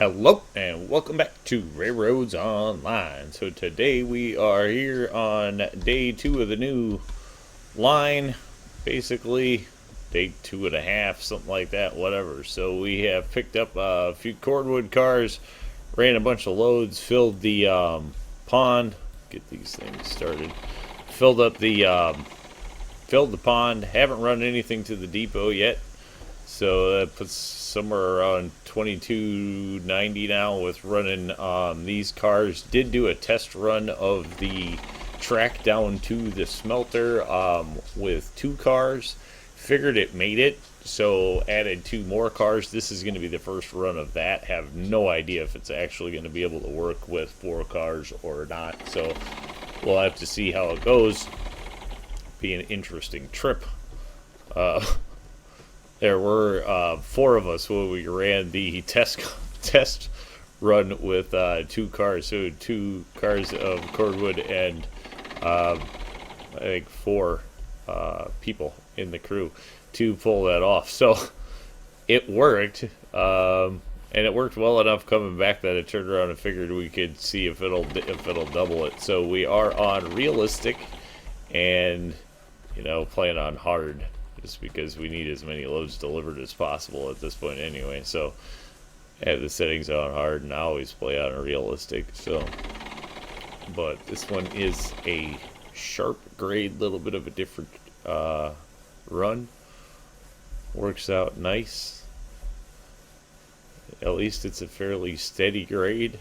Hello and welcome back to RailRoads Online. So today we are here on day 2 of the new line, basically day 2.5, something like that, whatever. So we have picked up a few Cordwood cars, ran a bunch of loads, filled the pond, get these things started, filled the pond, haven't run anything to the depot yet. So that puts somewhere around 2290 now with running these cars. Did do a test run of the track down to the smelter with 2 cars. Figured it made it, so added 2 more cars. This is going to be the first run of that. Have no idea if it's actually going to be able to work with 4 cars or not. So we'll have to see how it goes. Be an interesting trip. There were 4 of us when we ran the test run with 2 cars. So 2 cars of Cordwood and I think 4 people in the crew to pull that off. So it worked, and it worked well enough coming back that I turned around and figured we could see if it'll double it. So we are on realistic, and playing on hard. Just because we need as many loads delivered as possible at this point anyway. So I have the settings on hard and I always play on realistic. So, but this one is a sharp grade, little bit of a different run. Works out nice. At least it's a fairly steady grade,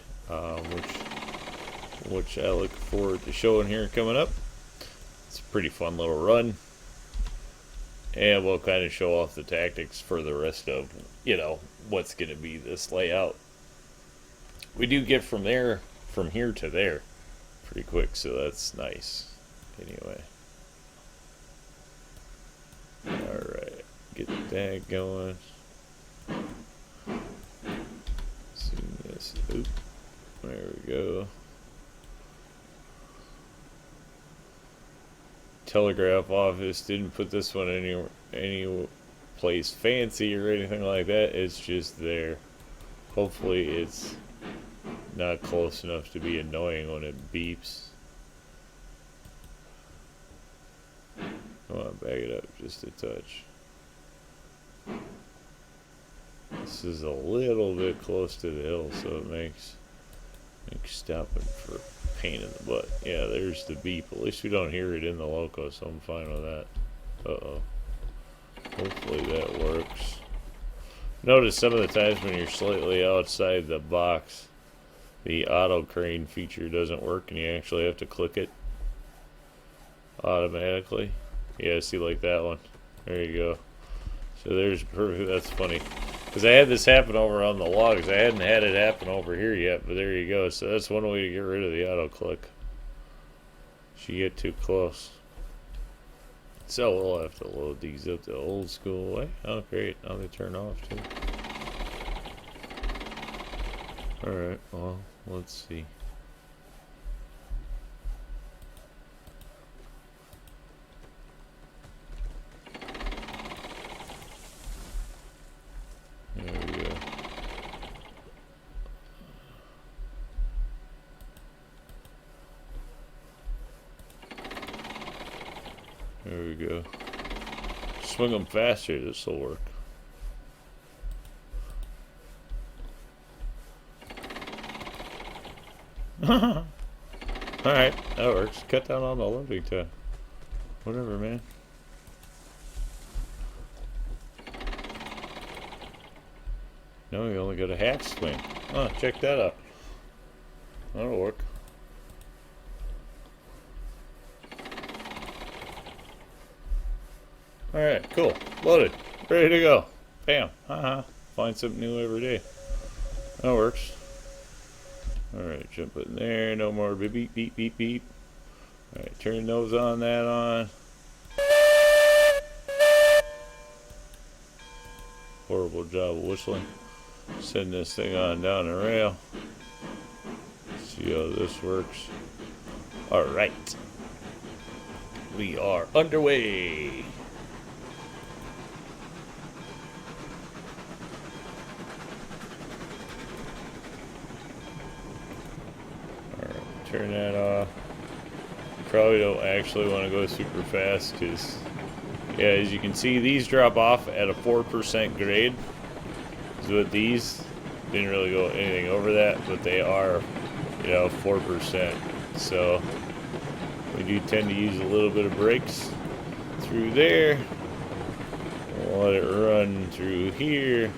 which I look forward to showing here coming up. It's a pretty fun little run. And we'll kind of show off the tactics for the rest of, what's going to be this layout. We do get from here to there pretty quick, so that's nice. Anyway. Alright, get that going. Zoom this. Oop. There we go. Telegraph office didn't put this one any place fancy or anything like that. It's just there. Hopefully it's not close enough to be annoying when it beeps. Come on, back it up just a touch. This is a little bit close to the hill, so it makes stopping for pain in the butt. Yeah, there's the beep. At least we don't hear it in the loco, so I'm fine with that. Uh-oh. Hopefully that works. Notice some of the times when you're slightly outside the box, the auto crane feature doesn't work and you actually have to click it automatically. Yeah, see, like that one. There you go. So there's perfect. That's funny. Because I had this happen over on the logs. I hadn't had it happen over here yet, but there you go. So that's one way to get rid of the auto click. If you get too close. So we'll have to load these up the old school way. Oh, great. Now they turn off too. Alright, well, let's see. There we go. There we go. Swing them faster, this will work. Alright, that works. Cut down on the loading time. Whatever, man. No, you only got a half swing. Oh, check that out. That'll work. Alright, cool. Loaded. Ready to go. Bam. Find something new every day. That works. Alright, jump in there. No more beep, beep, beep, beep, beep. Alright, turn those on, that on. Horrible job of whistling. Send this thing on down the rail. See how this works. Alright. We are underway. Turn that off. Probably don't actually want to go super fast because, yeah, as you can see, these drop off at a 4% grade. So with these, didn't really go anything over that, but they are, 4%. So we do tend to use a little bit of brakes through there. We'll let it run through here.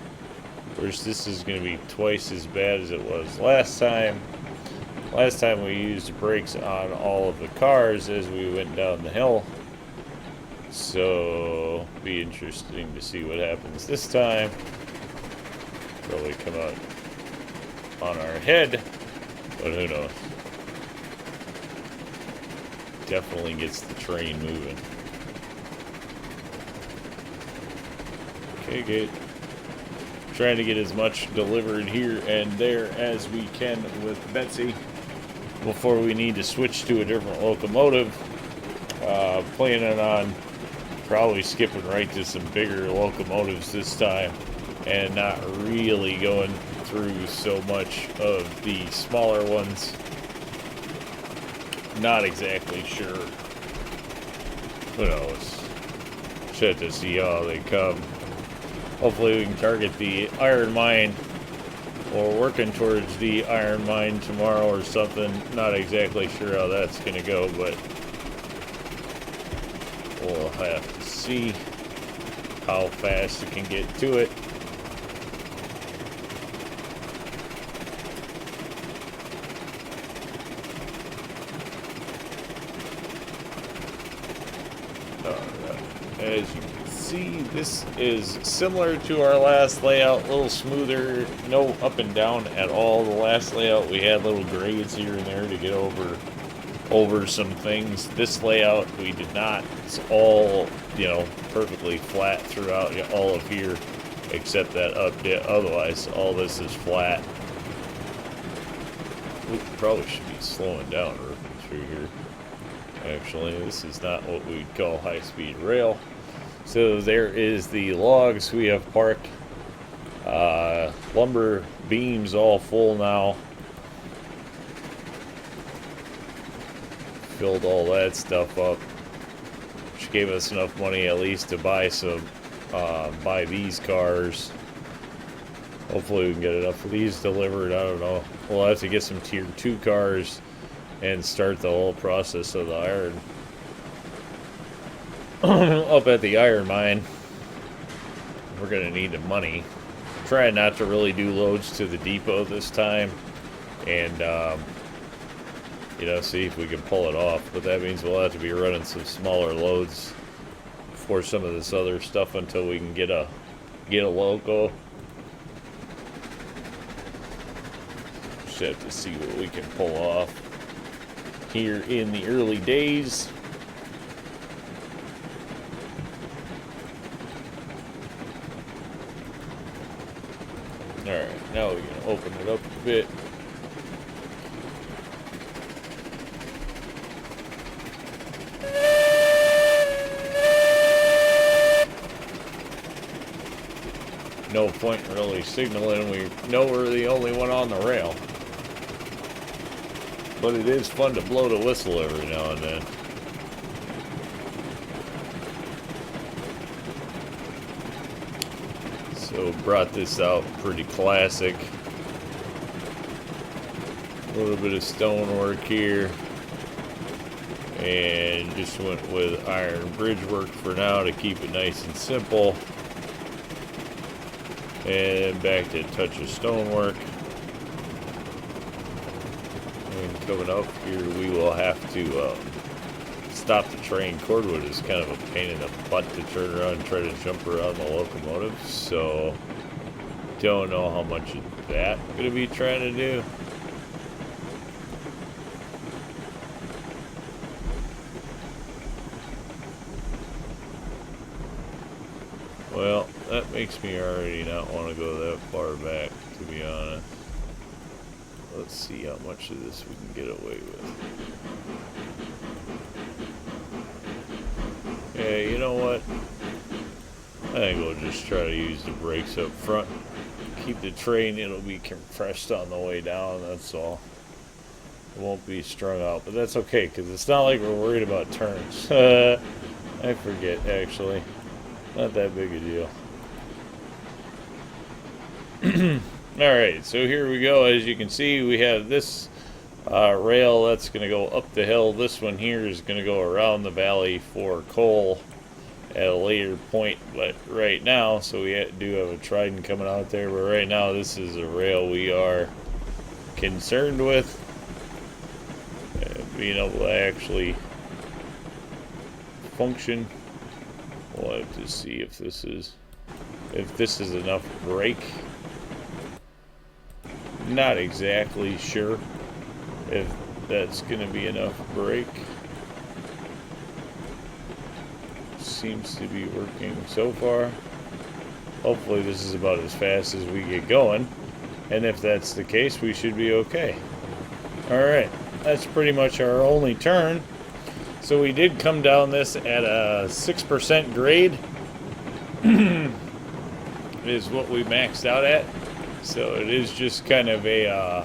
Of course, this is going to be twice as bad as it was last time. Last time we used brakes on all of the cars as we went down the hill. So, be interesting to see what happens this time. Probably come out on our head, but who knows. Definitely gets the train moving. Okay, good. Trying to get as much delivered here and there as we can with Betsy before we need to switch to a different locomotive. Planning on probably skipping right to some bigger locomotives this time and not really going through so much of the smaller ones. Not exactly sure. Who knows? Should have to see how they come. Hopefully we can target the iron mine, or working towards the iron mine tomorrow or something. Not exactly sure how that's going to go, but we'll have to see how fast we can get to it. As you can see, this is similar to our last layout, a little smoother, no up and down at all. The last layout we had little grades here and there to get over some things. This layout we did not. It's all, perfectly flat throughout all of here, except that up dip. Otherwise, all this is flat. We probably should be slowing down through here. Actually, this is not what we'd call high-speed rail. So there is the logs we have parked. Lumber beams all full now. Filled all that stuff up, which gave us enough money at least to buy buy these cars. Hopefully we can get enough of these delivered. I don't know. We'll have to get some tier 2 cars and start the whole process of the iron up at the iron mine. We're gonna need the money. Trying not to really do loads to the depot this time, and see if we can pull it off. But that means we'll have to be running some smaller loads for some of this other stuff until we can get a loco. Just have to see what we can pull off here in the early days. Alright, now we're going to open it up a bit. No point in really signaling. We know we're the only one on the rail. But it is fun to blow the whistle every now and then. So brought this out pretty classic. A little bit of stonework here. And just went with iron bridge work for now to keep it nice and simple. And back to a touch of stonework. And coming up here, we will have to stop the train. Cordwood is kind of a pain in the butt to turn around and try to jump around the locomotive. So, don't know how much of that I'm going to be trying to do. Well, that makes me already not want to go that far back, to be honest. Let's see how much of this we can get away with. Yeah, you know what? I think we'll just try to use the brakes up front. Keep the train, it'll be compressed on the way down, that's all. won't be strung out, but that's okay because it's not like we're worried about turns. I forget, actually. Not that big a deal. Alright, so here we go. As you can see, we have this rail that's going to go up the hill. This one here is going to go around the valley for coal at a later point, but right now, so we do have a Trident coming out there, but right now this is a rail we are concerned with being able to actually function. We'll have to see if this is enough brake. Not exactly sure if that's gonna be enough brake. Seems to be working so far. Hopefully this is about as fast as we get going, and if that's the case, we should be okay. Alright, that's pretty much our only turn. So we did come down this at a 6% grade is what we maxed out at. So it is just kind of a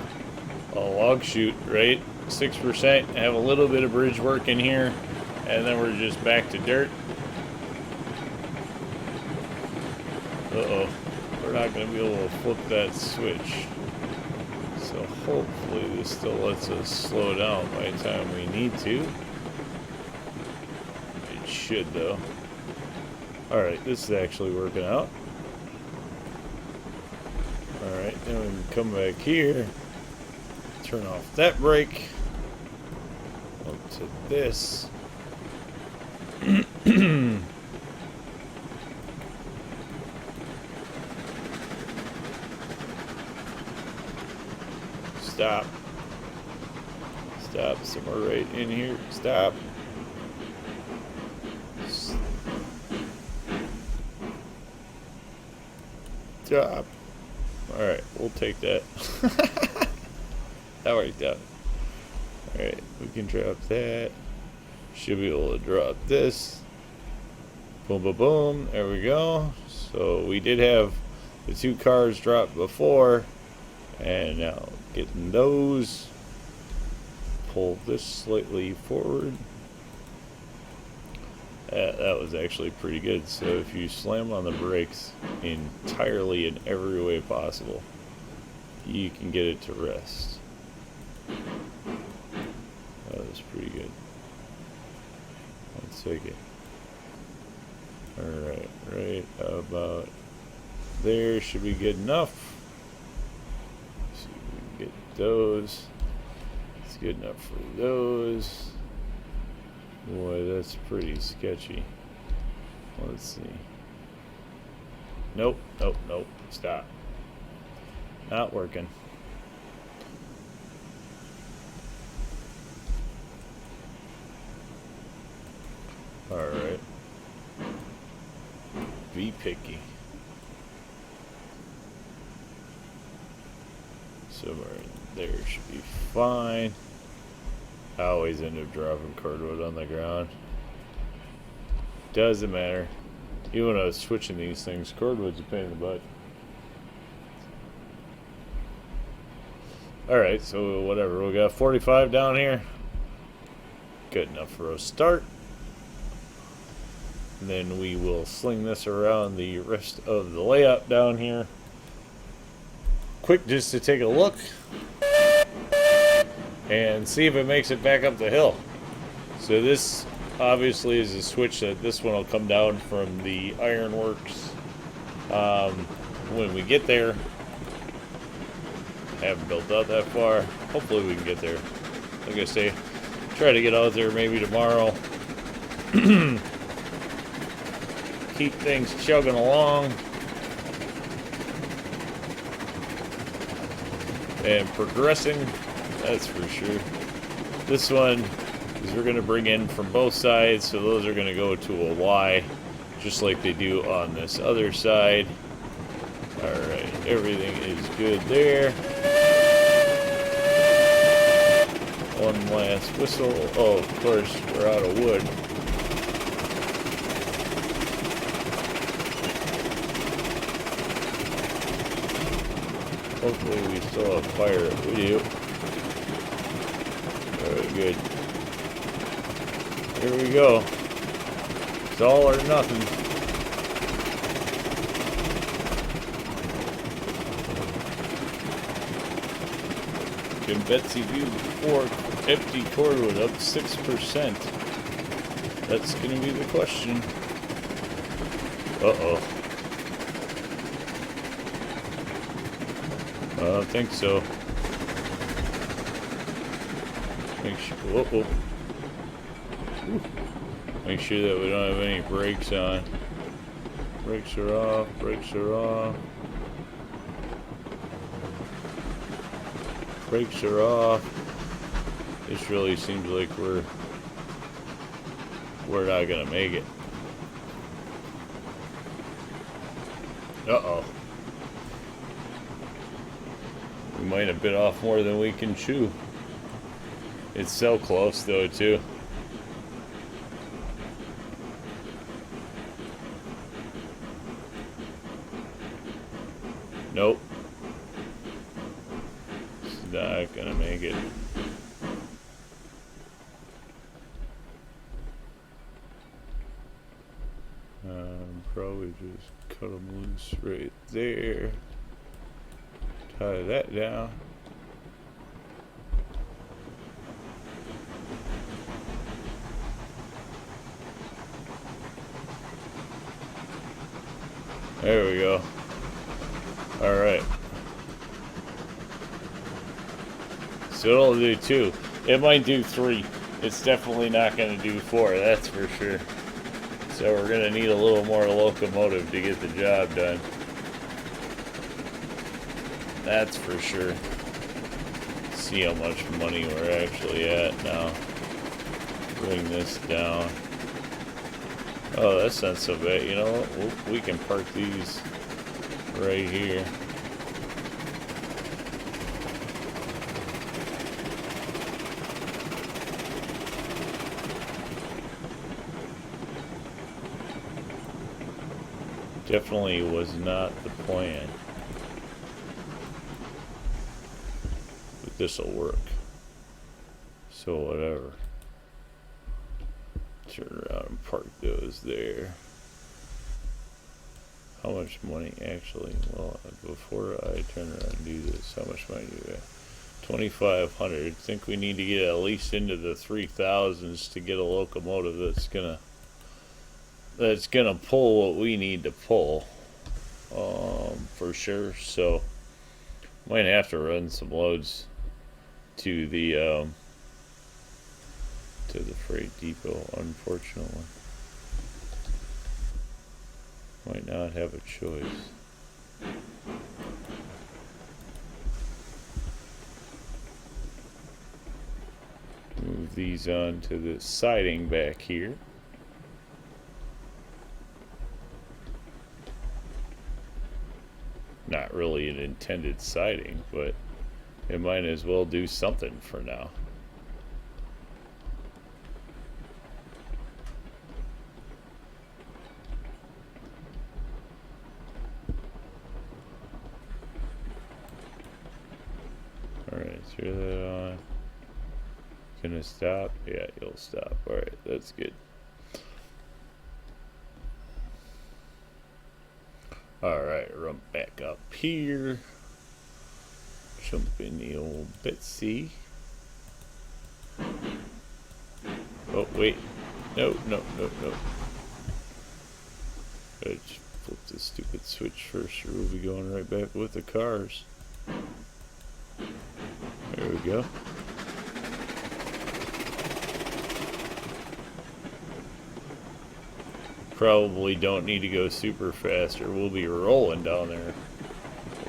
log chute, right? 6%, have a little bit of bridge work in here, and then we're just back to dirt. Uh-oh, we're not going to be able to flip that switch. So hopefully this still lets us slow down by the time we need to. It should, though. Alright, this is actually working out. Alright, then we can come back here, turn off that brake, up to this. Stop. Stop somewhere right in here. Stop. Stop. Alright, we'll take that. That worked out. Alright, we can drop that. Should be able to drop this. Boom, boom, boom. There we go. So we did have the two cars dropped before. And now getting those. Pull this slightly forward. That was actually pretty good. So if you slam on the brakes entirely in every way possible, you can get it to rest. That was pretty good. Let's take it. Alright, right about there should be good enough. See if we can get those. It's good enough for those. Boy, that's pretty sketchy. Let's see. Nope, nope, nope. Stop. Not working. Alright. Be picky. Somewhere in there should be fine. I always end up dropping cordwood on the ground. Doesn't matter. Even when I was switching these things, cordwood's a pain in the butt. Alright, so whatever. We got 45 down here. Good enough for a start. And then we will sling this around the rest of the layout down here. Quick, just to take a look and see if it makes it back up the hill. So this obviously is a switch that this one will come down from the ironworks when we get there. Haven't built out that far. Hopefully we can get there. Like I say, try to get out there maybe tomorrow. Keep things chugging along and progressing. That's for sure. This one is we're going to bring in from both sides, so those are going to go to a Y, just like they do on this other side. Alright, everything is good there. One last whistle. Oh, of course, we're out of wood. Hopefully we still have fire. We do. good. Here we go. It's all or nothing. Can Betsy view before empty Cordwood up 6%? That's gonna be the question. Uh-oh. I don't think so. Make sure. Whoa. Make sure that we don't have any brakes on. Brakes are off. Brakes are off. Brakes are off. This really seems like we're not gonna make it. Uh-oh. We might have bit off more than we can chew. It's so close though, too. Nope. It's not gonna make it. Probably just cut them loose right there. Tie that down. There we go. Alright. So it'll do 2. It might do 3. It's definitely not going to do 4, that's for sure. So we're going to need a little more locomotive to get the job done. That's for sure. See how much money we're actually at now. Bring this down. Oh, that's not so bad. You know what? We can park these right here. Definitely was not the plan. But this'll work. So whatever. Turn around and park those there. How much money actually? Well, before I turn around and do this, how much money do we have? 2,500. I think we need to get at least into the 3,000s to get a locomotive that's gonna pull what we need to pull, for sure. So might have to run some loads to the freight depot, unfortunately. Might not have a choice. Move these on to the siding back here. Not really an intended siding, but it might as well do something for now. Alright, throw that on. Gonna stop? Yeah, you'll stop. Alright, that's good. Alright, run back up here. Jump in the old Betsy. Oh, wait. No. Gotta just flip this stupid switch first, or we'll be going right back with the cars. There we go. Probably don't need to go super fast, or we'll be rolling down there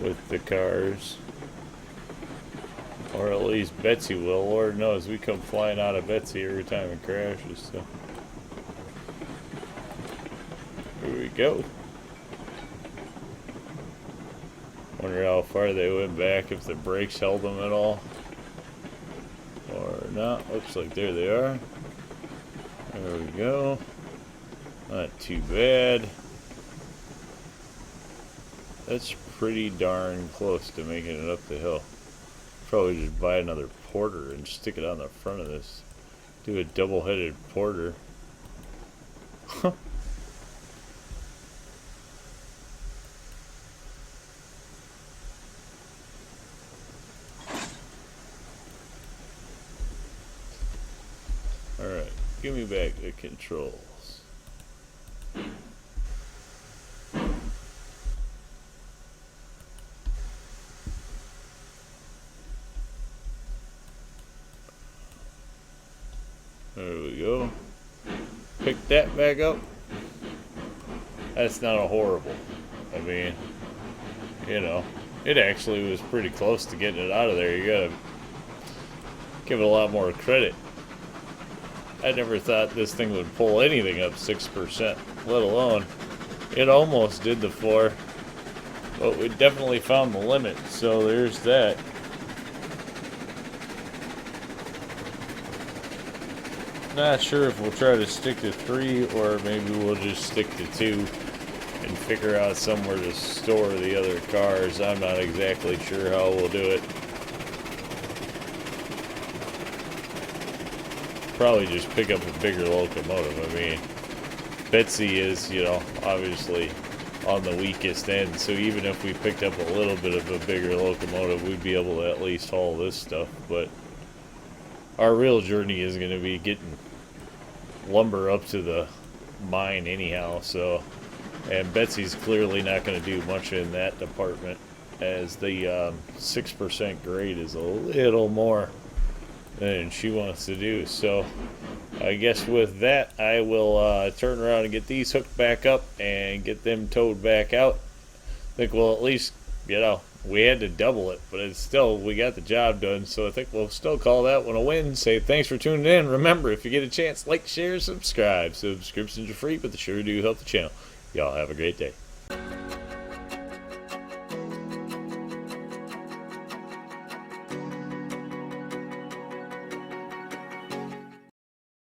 with the cars. Or at least Betsy will. Lord knows we come flying out of Betsy every time it crashes. So here we go. Wonder how far they went back, if the brakes held them at all or not. Looks like there they are. There we go. Not too bad. That's pretty darn close to making it up the hill. Probably just buy another porter and stick it on the front of this. Do a double-headed porter. Alright, give me back the controls. There we go. Pick that back up. That's not a horrible. I mean, you know, it actually was pretty close to getting it out of there. You gotta give it a lot more credit. I never thought this thing would pull anything up 6%, let alone it almost did the 4, but we definitely found the limit, so there's that. Not sure if we'll try to stick to 3 or maybe we'll just stick to 2 and figure out somewhere to store the other cars. I'm not exactly sure how we'll do it. Probably just pick up a bigger locomotive. I mean, Betsy is, you know, obviously on the weakest end, so even if we picked up a little bit of a bigger locomotive, we'd be able to at least haul this stuff. But our real journey is going to be getting lumber up to the mine anyhow, so, and Betsy's clearly not going to do much in that department, as the 6% grade is a little more than she wants to do. So I guess with that, I will turn around and get these hooked back up and get them towed back out. I think we'll at least, you know, we had to double it, but it's still, we got the job done, so I think we'll still call that one a win. Say thanks for tuning in. Remember, if you get a chance, like, share, subscribe. Subscriptions are free, but they sure do help the channel. Y'all have a great day.